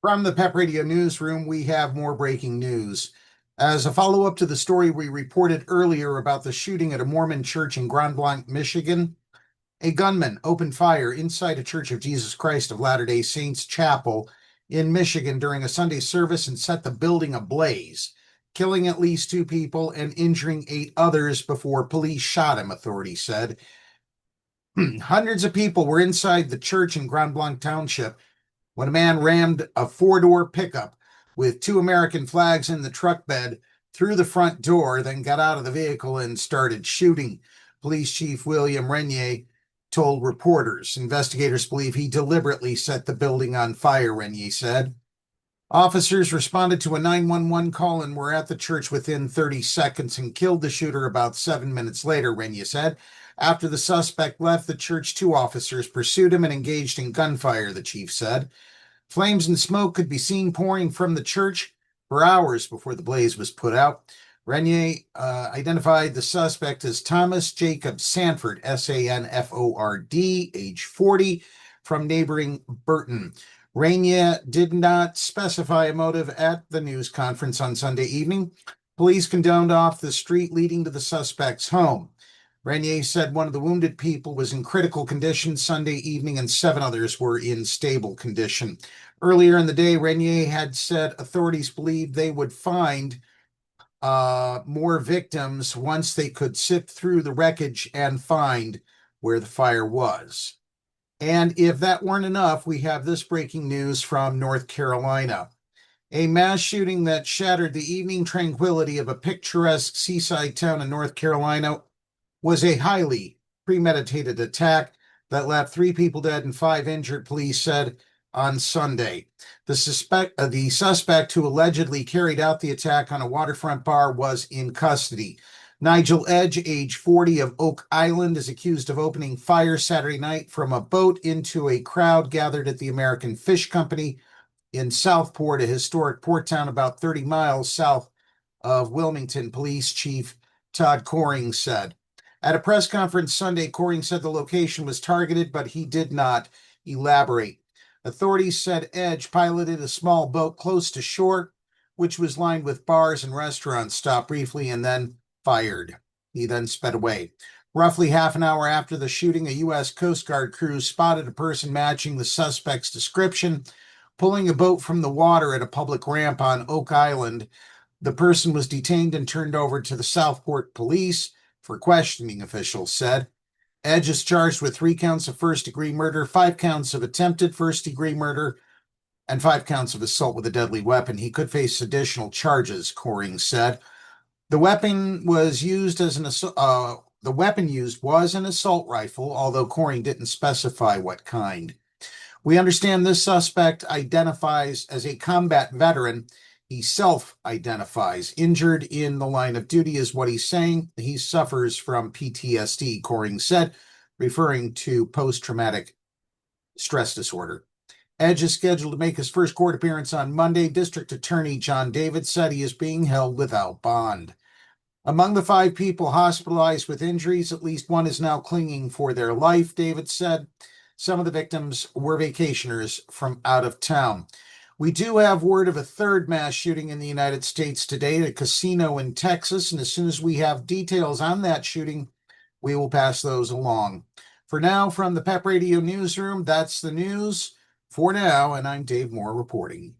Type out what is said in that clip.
From the PEP Radio Newsroom, we have more breaking news. As a follow-up to the story we reported earlier about the shooting at a Mormon church in Grand Blanc, Michigan, a gunman opened fire inside a Church of Jesus Christ of Latter-day Saints chapel in Michigan during a Sunday service and set the building ablaze, killing at least two people and injuring eight others before police shot him, authorities said. Hundreds of people were inside the church in Grand Blanc Township when a man rammed a four-door pickup with two American flags in the truck bed through the front door, then got out of the vehicle and started shooting. Police Chief William Renier told reporters. Investigators believe he deliberately set the building on fire, Renier said. Officers responded to a 911 call and were at the church within 30 seconds and killed the shooter about 7 minutes later, Renier said. After the suspect left the church, two officers pursued him and engaged in gunfire, the chief said. Flames and smoke could be seen pouring from the church for hours before the blaze was put out. Renier identified the suspect as Thomas Jacob Sanford, Sanford, age 40, from neighboring Burton. Renier did not specify a motive at the news conference on Sunday evening. Police condoned off the street leading to the suspect's home. Renier said one of the wounded people was in critical condition Sunday evening and seven others were in stable condition. Earlier in the day, Renier had said authorities believed they would find more victims once they could sift through the wreckage and find where the fire was. And if that weren't enough, we have this breaking news from North Carolina. A mass shooting that shattered the evening tranquility of a picturesque seaside town in North Carolina was a highly premeditated attack that left three people dead and five injured, police said on Sunday. The suspect who allegedly carried out the attack on a waterfront bar was in custody. Nigel Edge, age 40, of Oak Island, is accused of opening fire Saturday night from a boat into a crowd gathered at the American Fish Company in Southport, a historic port town about 30 miles south of Wilmington, Police Chief Todd Coring said. At a press conference Sunday, Coring said the location was targeted, but he did not elaborate. Authorities said Edge piloted a small boat close to shore, which was lined with bars and restaurants, stopped briefly, and then fired. He then sped away. Roughly half an hour after the shooting, a U.S. Coast Guard crew spotted a person matching the suspect's description, pulling a boat from the water at a public ramp on Oak Island. The person was detained and turned over to the Southport police for questioning, officials said. Edge is charged with 3 counts of first-degree murder, 5 counts of attempted first-degree murder, and 5 counts of assault with a deadly weapon. He could face additional charges, Coring said. The weapon used was an assault rifle, although Coring didn't specify what kind. We understand this suspect identifies as a combat veteran. He self-identifies. Injured in the line of duty is what he's saying. He suffers from PTSD, Coring said, referring to post-traumatic stress disorder. Edge is scheduled to make his first court appearance on Monday. District Attorney John David said he is being held without bond. Among the 5 people hospitalized with injuries, at least one is now clinging for their life, David said. Some of the victims were vacationers from out of town. We do have word of a third mass shooting in the United States today at a casino in Texas, and as soon as we have details on that shooting, we will pass those along. For now, from the PEP Radio Newsroom, that's the news for now, and I'm Dave Moore reporting.